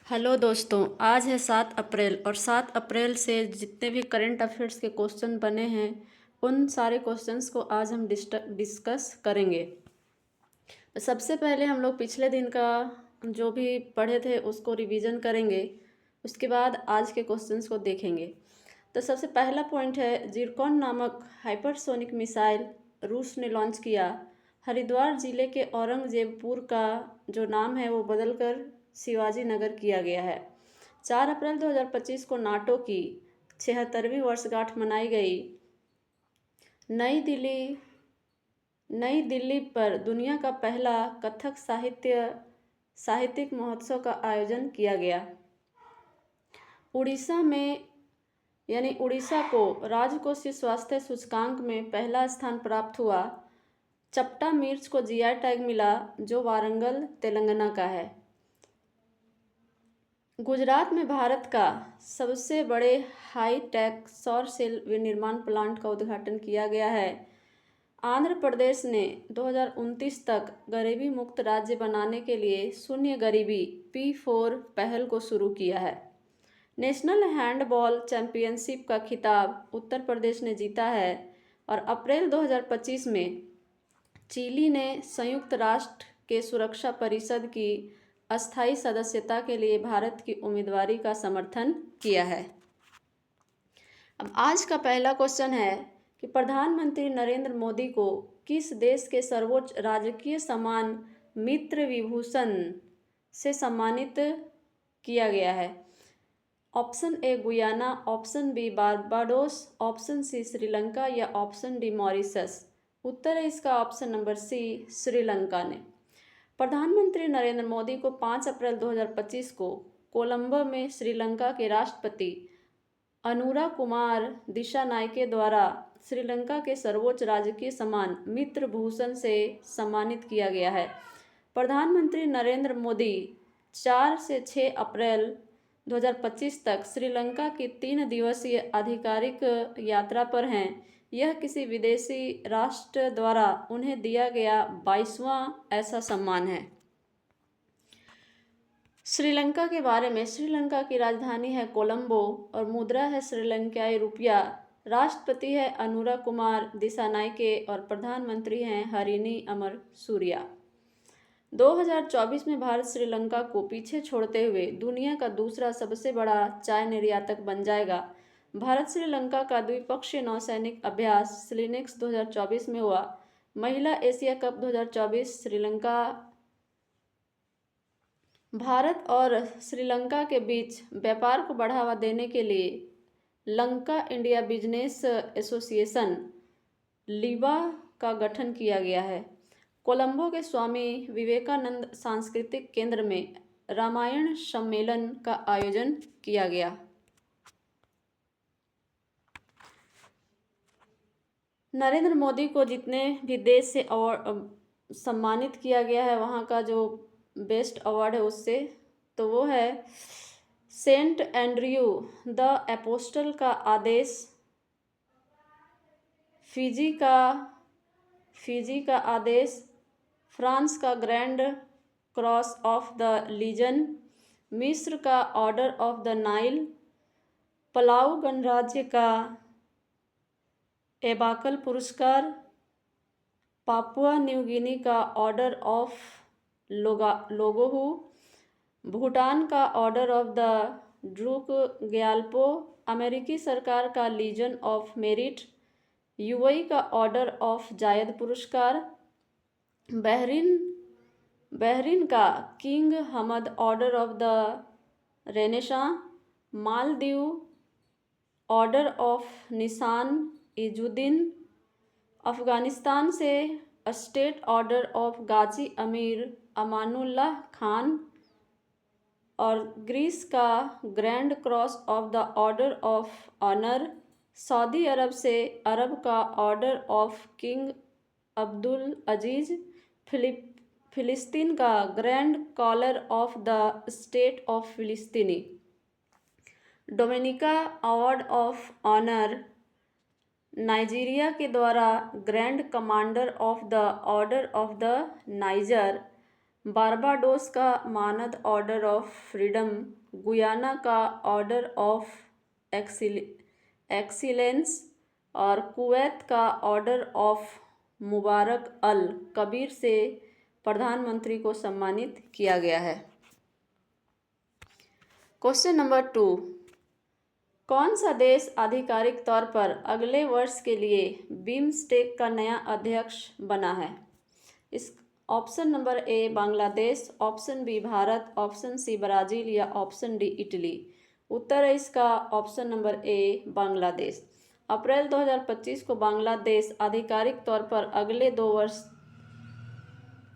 Hello दोस्तों, आज है 7 अप्रैल और 7 अप्रैल से जितने भी करंट अफेयर्स के क्वेश्चन बने हैं उन सारे क्वेश्चंस को आज हम डिस्कस करेंगे। सबसे पहले हम लोग पिछले दिन का जो भी पढ़े थे उसको रिवीजन करेंगे। उसके बाद आज के क्वेश्चंस को देखेंगे। तो सबसे पहला पॉइंट है, जिरकॉन नामक हाइपरसोनिक मिसाइल रूस ने लॉन्च किया। हरिद्वार जिले के औरंगजेबपुर का जो नाम है वो बदलकर शिवाजी नगर किया गया है। 4 अप्रैल 2025 को नाटो की 76वीं वर्षगांठ मनाई गई। नई दिल्ली पर दुनिया का पहला कथक साहित्यिक महोत्सव का आयोजन किया गया। उड़ीसा को राजकोषीय स्वास्थ्य सूचकांक में पहला स्थान प्राप्त हुआ। चपटा मिर्च को जीआई टैग मिला जो वारंगल तेलंगाना का है। गुजरात में भारत का सबसे बड़े हाई टेक सौर सेल विनिर्माण प्लांट का उद्घाटन किया गया है। आंध्र प्रदेश ने 2029 तक गरीबी मुक्त राज्य बनाने के लिए शून्य गरीबी P4 पहल को शुरू किया है। नेशनल हैंडबॉल चैंपियनशिप का खिताब उत्तर प्रदेश ने जीता है। और अप्रैल 2025 में चिली ने संयुक्त राष्ट्र के सुरक्षा परिषद की अस्थायी सदस्यता के लिए भारत की उम्मीदवारी का समर्थन किया है। अब आज का पहला क्वेश्चन है कि प्रधानमंत्री नरेंद्र मोदी को किस देश के सर्वोच्च राजकीय सम्मान मित्र विभूषण से सम्मानित किया गया है? Option A Guyana, option B Barbados, option C Sri Lanka या ऑप्शन डी मॉरिशस। उत्तर है इसका ऑप्शन नंबर सी, श्रीलंका ने। प्रधानमंत्री नरेंद्र मोदी को 5 अप्रैल 2025 को कोलंबो में श्रीलंका के राष्ट्रपति अनुरा कुमार दिशानायके द्वारा श्रीलंका के सर्वोच्च राजकीय सम्मान मित्र भूषण से सम्मानित किया गया है। प्रधानमंत्री नरेंद्र मोदी 4 से 6 अप्रैल 2025 तक श्रीलंका की 3 दिवसीय आधिकारिक यात्रा पर हैं। यह किसी विदेशी राष्ट्र द्वारा उन्हें दिया गया 22वां ऐसा सम्मान है। श्रीलंका के बारे में, श्रीलंका की राजधानी है कोलंबो और मुद्रा है श्रीलंकाई रुपया। राष्ट्रपति है अनुरा कुमार दिसानायके और प्रधानमंत्री हैं हरिनी अमर सूर्या। 2024 में भारत श्रीलंका को पीछे छोड़ते हुए दुनिया का दूसरा सबसे बड़ा चाय निर्यातक बन जाएगा। भारत श्रीलंका का द्विपक्षीय नौसैनिक अभ्यास स्लिनेक्स 2024 में हुआ। महिला एशिया कप 2024 श्रीलंका। भारत और श्रीलंका के बीच व्यापार को बढ़ावा देने के लिए लंका इंडिया बिजनेस एसोसिएशन लीबा का गठन किया गया है। कोलंबो के स्वामी विवेकानंद सांस्कृतिक केंद्र में रामायण सम्मेलन का आयोजन किया गया। नरेंद्र मोदी को जितने भी देश से अवार्ड सम्मानित किया गया है वहाँ का जो बेस्ट अवार्ड है उससे, तो वो है सेंट एंड्रयू द एपोस्टल का आदेश, फिजी का आदेश, फ्रांस का grand cross of the Legion, मिस्र का order of the Nile, Palau गणराज्य का एबाकल पुरस्कार, पापुआ न्यू गिनी का ऑर्डर ऑफ लोगोहू, भूटान का order of the Druk Gyalpo, अमेरिकी सरकार का लीजन ऑफ मेरिट, यूएई का ऑर्डर ऑफ जायद पुरस्कार, बहरीन का king Hamad order of the renaissance, Maldives order of निशान इजुद्दीन, अफगानिस्तान से स्टेट ऑर्डर ऑफ गाजी अमीर अमानुल्लाह खान और ग्रीस का grand cross of the order of honour, Saudi Arab से अरब का order of King Abdul Aziz, फिलिस्तीन का grand collar of the state of फिलिस्तीनी, Dominica award of honour, Nigeria के द्वारा grand commander of the order of the Niger, Barbados का मानद order of freedom, Guyana का ऑर्डर ऑफ एक्सीलेंस और Kuwait का order of Mubarak Al Kabir से प्रधानमंत्री को सम्मानित किया गया है। क्वेश्चन नंबर 2, कौन सा देश आधिकारिक तौर पर अगले वर्ष के लिए बिम्स्टेक का नया अध्यक्ष बना है? इस option number A Bangladesh, option B Bharat, option C Brazil या ऑप्शन डी इटली। उत्तर है इसका option number A Bangladesh. April 2025 को बांग्लादेश आधिकारिक तौर पर अगले 2 वर्ष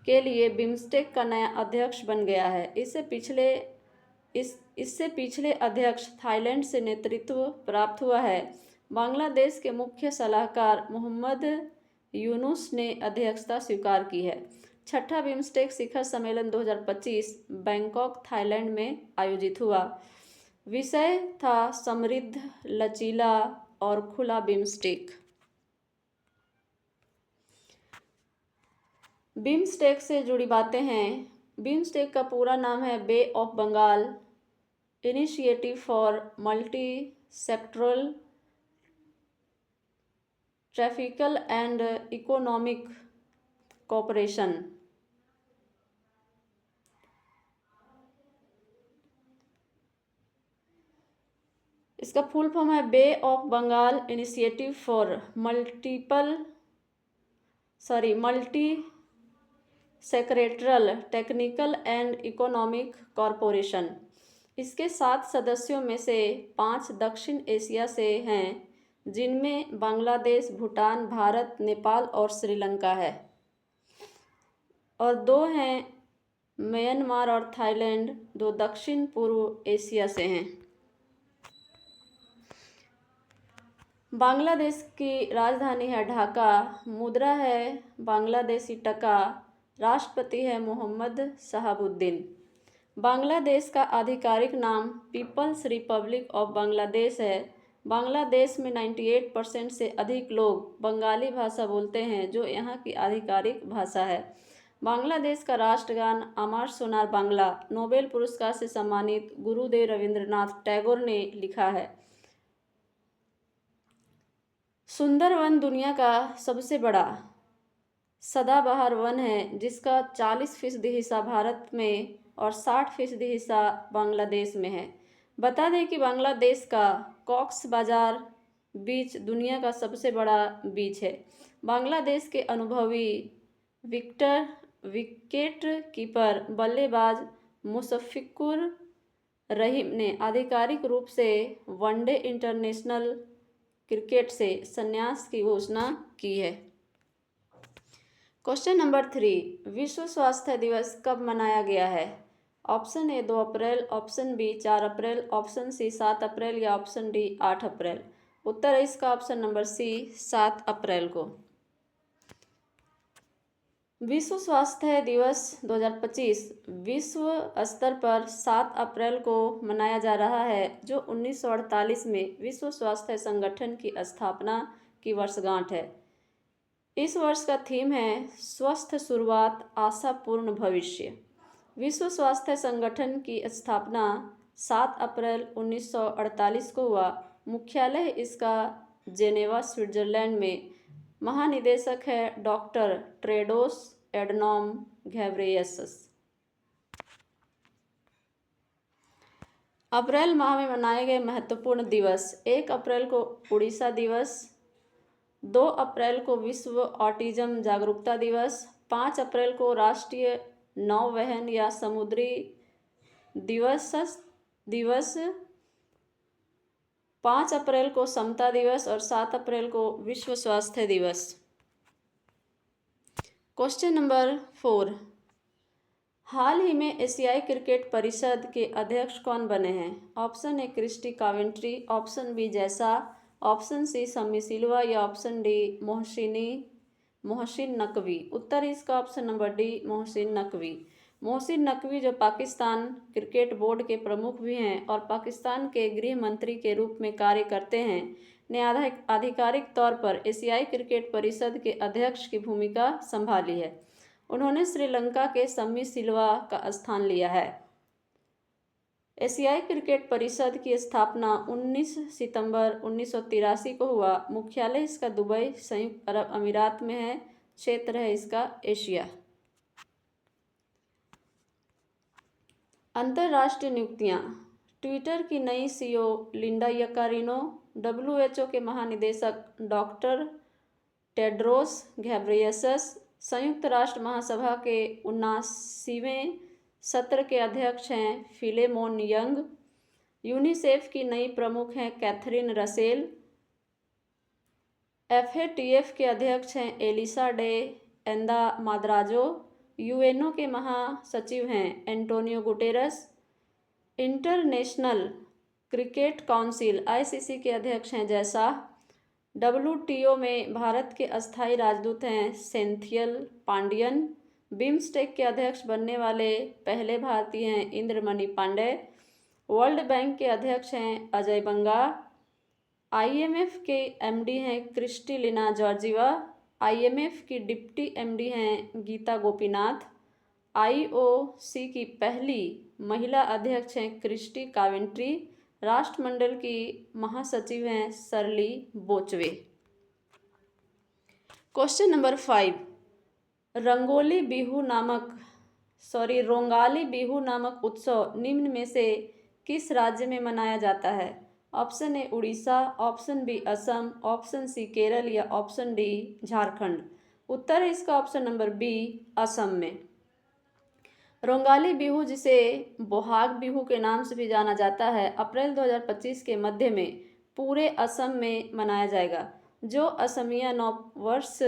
के लिए बिम्स्टेक का नया अध्यक्ष बन गया है। इससे पिछले अध्यक्ष थाईलैंड से नेतृत्व प्राप्त हुआ है। बांग्लादेश के मुख्य सलाहकार मोहम्मद यूनुस ने अध्यक्षता स्वीकार की है। छठा बिम्स्टेक शिखर सम्मेलन 2025 बैंकॉक, थाईलैंड में आयोजित हुआ। विषय था समृद्ध, लचीला और खुला बिम्स्टेक। बिम्स्टेक से जुड़ी बातें हैं। बिम्स्टेक का पूरा नाम है bay of Bengal initiative for multi sectoral technical and economic cooperation. इसका फुल फॉर्म है bay of Bengal initiative for multi sectoral technical and economic corporation. इसके 7 सदस्यों में से 5 दक्षिण एशिया से हैं, जिनमें बांग्लादेश, भूटान, भारत, नेपाल और श्रीलंका है, और 2 हैं म्यांमार और थाईलैंड, 2 दक्षिण पूर्व एशिया से हैं। बांग्लादेश की राजधानी है ढाका, मुद्रा है बांग्लादेशी टका, राष्ट्रपति है मोहम्मद शहाबुद्दीन। बांग्लादेश का आधिकारिक नाम पीपल्स रिपब्लिक ऑफ बांग्लादेश है। बांग्लादेश में 98% से अधिक लोग बंगाली भाषा बोलते हैं, जो यहाँ की आधिकारिक भाषा है। बांग्लादेश का राष्ट्रगान अमर सोनार बांग्ला नोबेल पुरस्कार से सम्मानित गुरुदेव रविंद्रनाथ टैगोर ने लिखा है। सुंदरवन दुनिया का सबसे बड़ा सदाबहार वन है, जिसका 40% हिस्सा भारत में और 60% हिस्सा बांग्लादेश में है। बता दें कि बांग्लादेश का कॉक्स बाजार बीच दुनिया का सबसे बड़ा बीच है। बांग्लादेश के अनुभवी विकेट कीपर बल्लेबाज मुशफ़िकुर रहीम ने आधिकारिक रूप से वनडे इंटरनेशनल क्रिकेट से संन्यास की घोषणा की है। क्वेश्चन नंबर 3, विश्व स्वास्थ्य दिवस कब मनाया गया है? Option A 2 April, option B 4 April, option C 7 April या ऑप्शन डी 8 अप्रैल। उत्तर है इसका ऑप्शन नंबर सी 7 अप्रैल को। विश्व स्वास्थ्य दिवस 2025 विश्व स्तर पर 7 अप्रैल को मनाया जा रहा है, जो 1948 में विश्व स्वास्थ्य संगठन की स्थापना की वर्षगांठ है। इस वर्ष का थीम है स्वस्थ शुरुआत, आशापूर्ण भविष्य। विश्व स्वास्थ्य संगठन की स्थापना 7 अप्रैल 1948 को हुआ। मुख्यालय इसका जेनेवा, स्विट्जरलैंड में। महानिदेशक है डॉक्टर टेड्रोस एडनॉम घेब्रेयेसस। अप्रैल माह में मनाए गए महत्वपूर्ण दिवस: 1 अप्रैल को उड़ीसा दिवस, 2 अप्रैल को विश्व ऑटिज्म जागरूकता दिवस, 5 अप्रैल को राष्ट्रीय नौवहन या समुद्री दिवस, 5 अप्रैल को समता दिवस और 7 अप्रैल को विश्व स्वास्थ्य दिवस। क्वेश्चन नंबर 4, हाल ही में एशियाई क्रिकेट परिषद के अध्यक्ष कौन बने हैं? Option A Kirsty Coventry, option B जैसा, ऑप्शन सी शम्मी सिल्वा या ऑप्शन डी मोहसिन नकवी। उत्तर इसका option number D Mohsin Naqvi. Mohsin Naqvi, जो पाकिस्तान क्रिकेट बोर्ड के प्रमुख भी हैं और पाकिस्तान के गृह मंत्री के रूप में कार्य करते हैं, ने आधिकारिक तौर पर एशियाई क्रिकेट परिषद के अध्यक्ष की भूमिका संभाली है। उन्होंने श्रीलंका के सम्मी सिल्वा का स्थान लिया है। एशियाई क्रिकेट परिषद की स्थापना 19 सितंबर 1983 को हुआ। मुख्यालय इसका दुबई, संयुक्त अरब अमीरात में है। क्षेत्र है इसका एशिया। अंतर्राष्ट्रीय नियुक्तियां। ट्विटर की नई सीईओ लिंडा यकारिनो, WHO के महानिदेशक डॉक्टर टेड्रोस घेब्रेयेसस, संयुक्त राष्ट्र महासभा के 79वें सत्र के अध्यक्ष हैं फिलेमोन यंग, यूनिसेफ की नई प्रमुख हैं कैथरीन रसेल, FATF के अध्यक्ष हैं एलिसा डे एंदा माद्राजो, यूएनओ के महासचिव हैं Antonio Guterres, international cricket council ICC के अध्यक्ष हैं जयशाह, WTO में भारत के अस्थायी राजदूत हैं सेंथियल पांडियन, बिम्स्टेक के अध्यक्ष बनने वाले पहले भारतीय हैं इंद्रमणि पांडे, वर्ल्ड बैंक के अध्यक्ष हैं अजय बंगा, IMF के MD हैं क्रिस्टिलिना जॉर्जिवा, IMF की डिप्टी MD हैं गीता गोपीनाथ, IOC की पहली महिला अध्यक्ष हैं क्रिस्टी कावेंट्री, राष्ट्रमंडल की महासचिव हैं सरली बोचवे। क्वेश्चन नंबर 5, रोंगाली बिहू नामक उत्सव निम्न में से किस राज्य में मनाया जाता है? Option A Orissa, option B Assam, option C Kerala या ऑप्शन डी झारखंड। उत्तर है इसका ऑप्शन नंबर बी, असम में। रोंगाली बिहू, जिसे बोहाग बिहू के नाम से भी जाना जाता है, अप्रैल 2025 के मध्य में पूरे असम में मनाया जाएगा, जो असमिया नववर्ष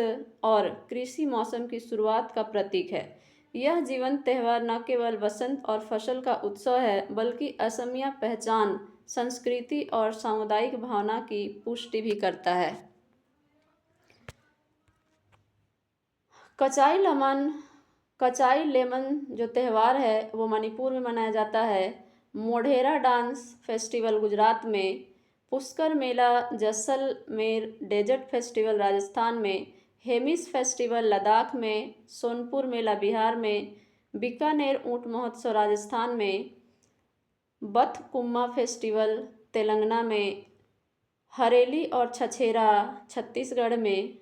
और कृषि मौसम की शुरुआत का प्रतीक है। यह जीवंत त्यौहार न केवल वसंत और फसल का उत्सव है, बल्कि असमिया पहचान, संस्कृति और सामुदायिक भावना की पुष्टि भी करता है। कचाई लेमन जो त्यौहार है वो मणिपुर में मनाया जाता है। मोढेरा डांस फेस्टिवल गुजरात में, पुष्कर मेला जैसलमेर, डेजर्ट फेस्टिवल राजस्थान में, हेमिस फेस्टिवल लद्दाख में, सोनपुर मेला बिहार में, बीकानेर ऊंट महोत्सव राजस्थान में, बथकुम्मा फेस्टिवल तेलंगाना में, हरेली और छछेरा छत्तीसगढ़ में,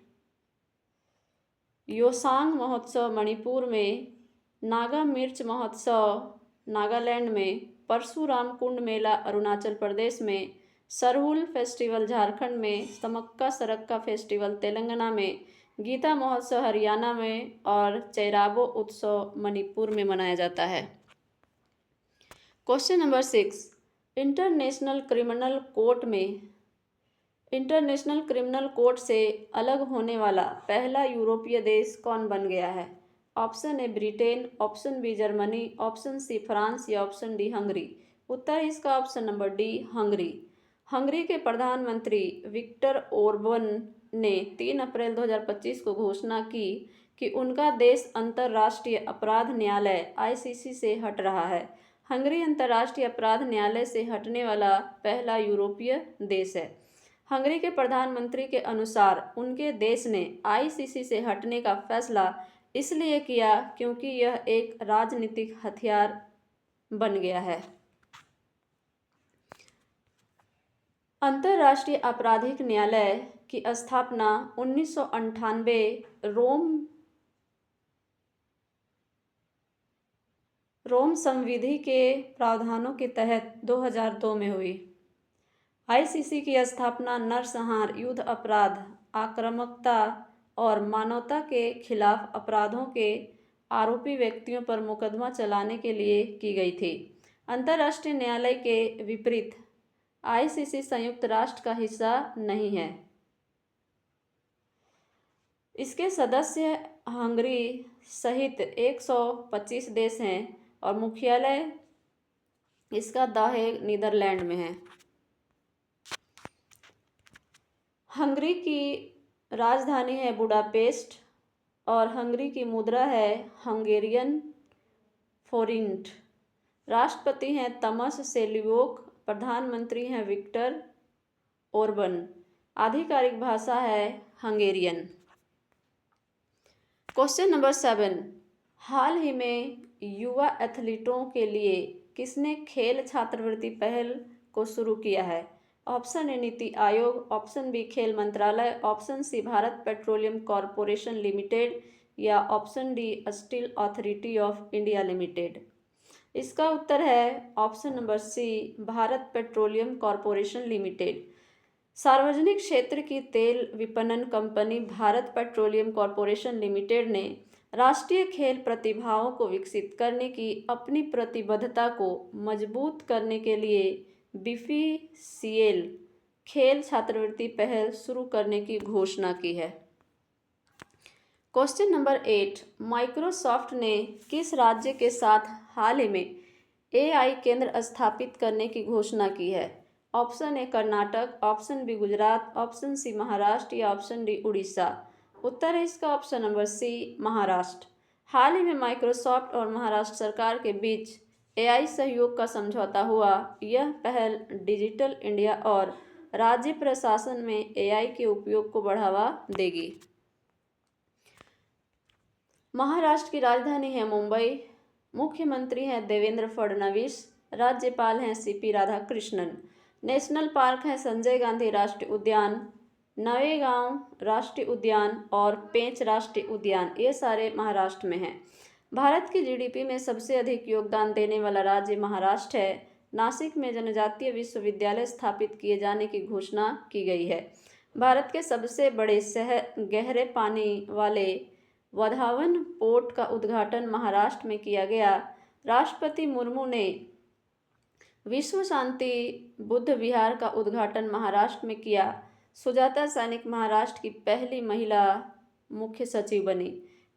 योसांग महोत्सव मणिपुर में, नागा मिर्च महोत्सव नागालैंड में, परशुराम कुंड मेला अरुणाचल प्रदेश में, सरहुल फेस्टिवल झारखंड में, समक्का सरक्का फेस्टिवल तेलंगाना में, गीता महोत्सव हरियाणा में और चैराबो उत्सव मणिपुर में मनाया जाता है। Question number 6, international criminal court से अलग होने वाला पहला यूरोपीय देश कौन बन गया है? Option A Britain, option B Germany, option C France या ऑप्शन डी हंगरी। उत्तर इसका option number D, Hungary. Hungary के प्रधानमंत्री विक्टर ओरबन ने 3 अप्रैल 2025 को घोषणा की कि उनका देश अंतर्राष्ट्रीय अपराध न्यायालय ICC से हट रहा है। हंगरी अंतर्राष्ट्रीय अपराध न्यायालय से हटने वाला पहला यूरोपीय देश है। हंगरी के प्रधानमंत्री के अनुसार उनके देश ने ICC से हटने का फैसला इसलिए किया क्योंकि यह एक राजनीतिक हथियार बन गया है। अंतर्राष्ट्रीय आपराधिक न्यायालय की स्थापना 1998 रोम संविधि के प्रावधानों के तहत 2002 में हुई। ICC की स्थापना नरसंहार, युद्ध अपराध, आक्रामकता और मानवता के खिलाफ अपराधों के आरोपी व्यक्तियों पर मुकदमा चलाने के लिए की गई थी। अंतर्राष्ट्रीय न्यायालय के विपरीत ICC संयुक्त राष्ट्र का हिस्सा नहीं है। इसके सदस्य हंगरी सहित 125 देश हैं और मुख्यालय इसका द हेग, नीदरलैंड में है। हंगरी की राजधानी है बुडापेस्ट और हंगरी की मुद्रा है हंगेरियन फोरिंट। राष्ट्रपति हैं तमस सेलिवोक, प्रधानमंत्री हैं विक्टर ओरबन। आधिकारिक भाषा है हंगेरियन। क्वेश्चन नंबर 7, हाल ही में युवा एथलीटों के लिए किसने खेल छात्रवृत्ति पहल को शुरू किया है? ऑप्शन ए नीति आयोग, ऑप्शन बी खेल मंत्रालय, option C Bharat petroleum corporation limited या option D steel authority of India limited. इसका उत्तर है option number C, Bharat petroleum corporation limited. सार्वजनिक क्षेत्र की तेल विपणन company Bharat petroleum corporation limited ने राष्ट्रीय खेल प्रतिभाओं को विकसित करने की अपनी प्रतिबद्धता को मजबूत करने के लिए बीपीसीएल खेल छात्रवृत्ति पहल शुरू करने की घोषणा की है। क्वेश्चन नंबर 8, माइक्रोसॉफ्ट ने किस राज्य के साथ हाल ही में एआई केंद्र स्थापित करने की घोषणा की है? Option A Karnataka, option B Gujarat, option C Maharashtra या ऑप्शन डी उड़ीसा। उत्तर है इसका ऑप्शन नंबर सी, महाराष्ट्र। हाल ही में माइक्रोसॉफ्ट और महाराष्ट्र सरकार के बीच एआई सहयोग का समझौता हुआ। यह पहल डिजिटल इंडिया और राज्य प्रशासन में एआई के उपयोग को बढ़ावा देगी। महाराष्ट्र की राजधानी है मुंबई। मुख्यमंत्री हैं देवेंद्र फडणवीस। राज्यपाल हैं सीपी राधाकृष्णन। नेशनल पार्क है संजय गांधी राष्ट्रीय उद्यान, नवेगांव राष्ट्रीय उद्यान और पेंच राष्ट्रीय उद्यान, ये सारे महाराष्ट्र में हैं। भारत की जीडीपी में सबसे अधिक योगदान देने वाला राज्य महाराष्ट्र है। नासिक में जनजातीय विश्वविद्यालय स्थापित किए जाने की घोषणा की गई है। भारत के सबसे बड़े शहर गहरे पानी वाले वधावन पोर्ट का उद्घाटन महाराष्ट्र में किया गया। राष्ट्रपति मुर्मू ने विश्व शांति बुद्ध विहार का उद्घाटन महाराष्ट्र में किया। सुजाता सैनिक महाराष्ट्र की पहली महिला मुख्य सचिव बनी।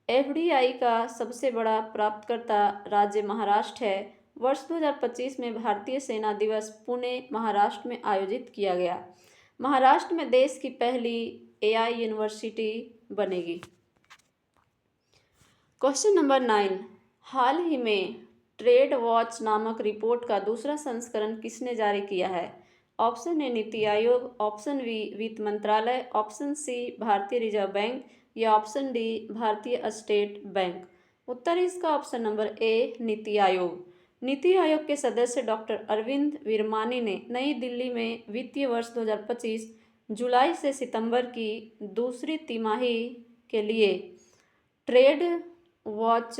एफडीआई का सबसे बड़ा प्राप्तकर्ता राज्य महाराष्ट्र है। वर्ष 2025 में भारतीय सेना दिवस पुणे महाराष्ट्र में आयोजित किया गया। महाराष्ट्र में देश की पहली एआई यूनिवर्सिटी बनेगी। क्वेश्चन नंबर 9, हाल ही में ट्रेड वॉच नामक रिपोर्ट का दूसरा संस्करण किसने जारी किया है? ऑप्शन ए नीति आयोग, ऑप्शन बी वित्त मंत्रालय, ऑप्शन सी भारतीय रिजर्व बैंक या ऑप्शन डी भारतीय स्टेट बैंक। उत्तर इसका ऑप्शन नंबर ए, नीति आयोग। नीति आयोग के सदस्य डॉक्टर अरविंद विरमानी ने नई दिल्ली में वित्तीय वर्ष 2025 जुलाई से सितंबर की दूसरी तिमाही के लिए ट्रेड वॉच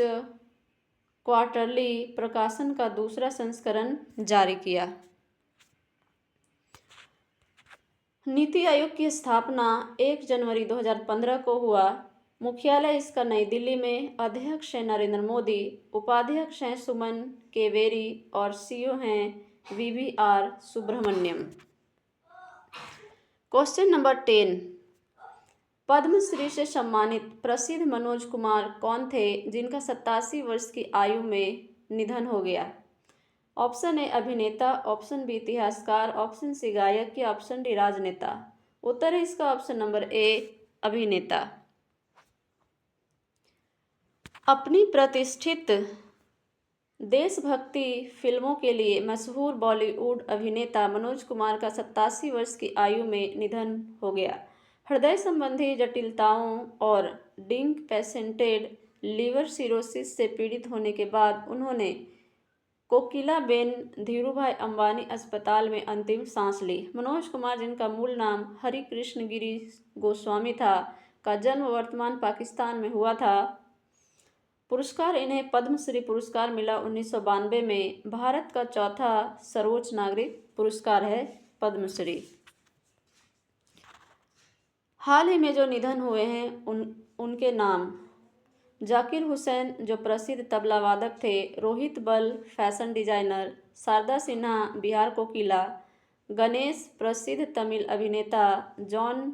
क्वार्टरली प्रकाशन का दूसरा संस्करण जारी किया। नीति आयोग की स्थापना 1 जनवरी 2015 को हुआ। मुख्यालय इसका नई दिल्ली में। अध्यक्ष हैं नरेंद्र मोदी, उपाध्यक्ष हैं सुमन केवेरी और सीईओ हैं वीवीआर सुब्रमण्यम। क्वेश्चन नंबर 10, पद्मश्री से सम्मानित प्रसिद्ध मनोज कुमार कौन थे जिनका 87 वर्ष की आयु में निधन हो गया? ऑप्शन ए अभिनेता, ऑप्शन बी इतिहासकार, ऑप्शन सी गायक या ऑप्शन डी राजनेता। उत्तर है इसका ऑप्शन नंबर ए, अभिनेता। अपनी प्रतिष्ठित देशभक्ति फिल्मों के लिए मशहूर बॉलीवुड अभिनेता मनोज कुमार का 87 वर्ष की आयु में निधन हो गया। हृदय संबंधी जटिलताओं और डिंक पेशेंटेड लीवर सिरोसिस से पीड़ित होने के बाद उन्होंने कोकिलाबेन धीरूभाई अंबानी अस्पताल में अंतिम सांस ली। मनोज कुमार, जिनका मूल नाम हरि कृष्ण गिरी गोस्वामी था, का जन्म वर्तमान पाकिस्तान में हुआ था। पुरस्कार इन्हें पद्मश्री पुरस्कार मिला 1992 में। भारत का चौथा सर्वोच्च नागरिक पुरस्कार है पद्मश्री। हाल ही में जो निधन हुए हैं उनके नाम: जाकिर हुसैन, जो प्रसिद्ध तबला वादक थे, रोहित बल, फैशन डिजाइनर, शारदा सिन्हा, बिहार कोकिला, गणेश, प्रसिद्ध तमिल अभिनेता, जॉन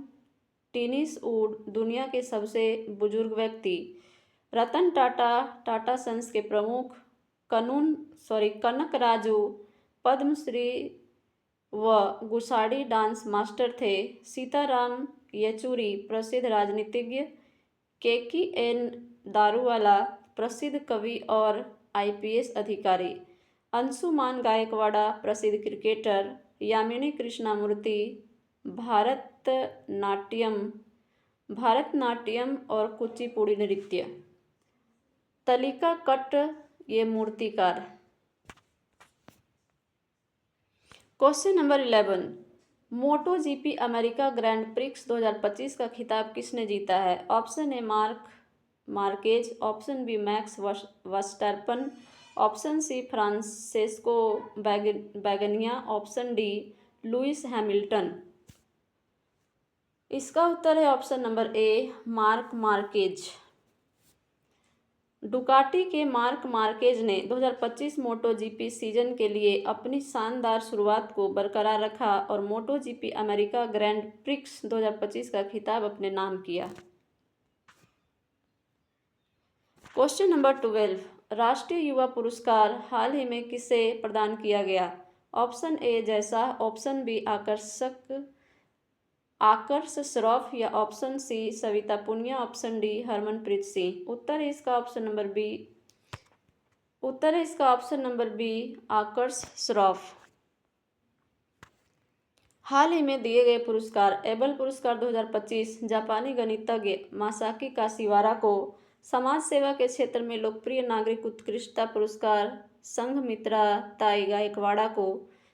टिनिसवुड, दुनिया के सबसे बुजुर्ग व्यक्ति, रतन टाटा, टाटा सन्स के प्रमुख, कनक राजू पद्मश्री व गुसाड़ी डांस मास्टर थे, सीताराम येचुरी, प्रसिद्ध राजनीतिज्ञ, केकी एन दारूवाला, प्रसिद्ध कवि और आईपीएस अधिकारी, अंशुमान गायकवाड़ा, प्रसिद्ध क्रिकेटर, यामिनी कृष्णामूर्ति, भारतनाट्यम और कुचिपुड़ी नृत्य। तलिका कट्ट ये मूर्तिकार। Question number 11, Moto GP America grand prix 2025 का खिताब किसने जीता है? Option A Marc Marquez, option B Max Verstappen, option C Francesco Bagnaia, option D Lewis Hamilton. इसका उत्तर है option number A Marc Marquez. Ducati के मार्क मार्केज ने 2025 मोटो जीपी सीजन के लिए अपनी शानदार शुरुआत को बरकरार रखा और मोटो जीपी अमेरिका ग्रैंड प्रिक्स 2025 का खिताब अपने नाम किया। क्वेश्चन नंबर 12, राष्ट्रीय युवा पुरस्कार हाल ही में किसे प्रदान किया गया? ऑप्शन ए जैसा, ऑप्शन बी आकर्ष श्रॉफ या option C Savita Punia, option D Harmanpreet Singh. उत्तर है इसका option number B Aakarsh Shroff. हाल ही में दिए गए पुरस्कार एबल पुरस्कार 2025 जापानी गणितज्ञ मासाकी काशिवारा को, समाज सेवा के क्षेत्र में लोकप्रिय नागरिक उत्कृष्टता पुरस्कार संघमित्रा ताई गायकवाड़ा को,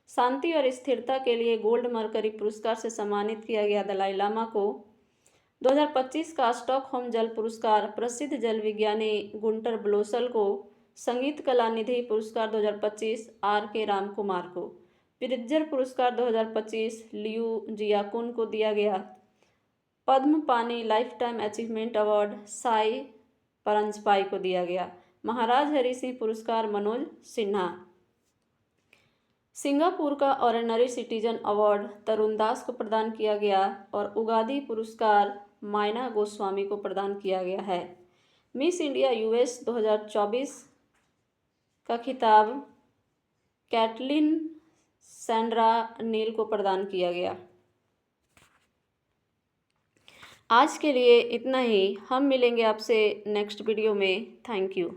शांति और स्थिरता के लिए गोल्ड मर्करी पुरस्कार से सम्मानित किया गया दलाई लामा को, 2025 का स्टॉकहोम जल पुरस्कार प्रसिद्ध जल विज्ञानी गुंटर ब्लोसल को, संगीत कला निधि पुरस्कार 2025 आर के राम कुमार को, प्रित्जर पुरस्कार 2025 लियू जियाकुन को दिया गया, Padmapani lifetime achievement award Sai Paranjpye को दिया गया, महाराज हरि सिंह पुरस्कार मनोज सिन्हा। सिंगापुर का honorary citizen award Tarun Das को प्रदान किया गया और उगादी पुरस्कार मायना गोस्वामी को प्रदान किया गया है। मिस इंडिया यूएस 2024 का खिताब कैटलिन सैंड्रा नील को प्रदान किया गया। आज के लिए इतना ही, हम मिलेंगे आपसे नेक्स्ट वीडियो में। Thank you.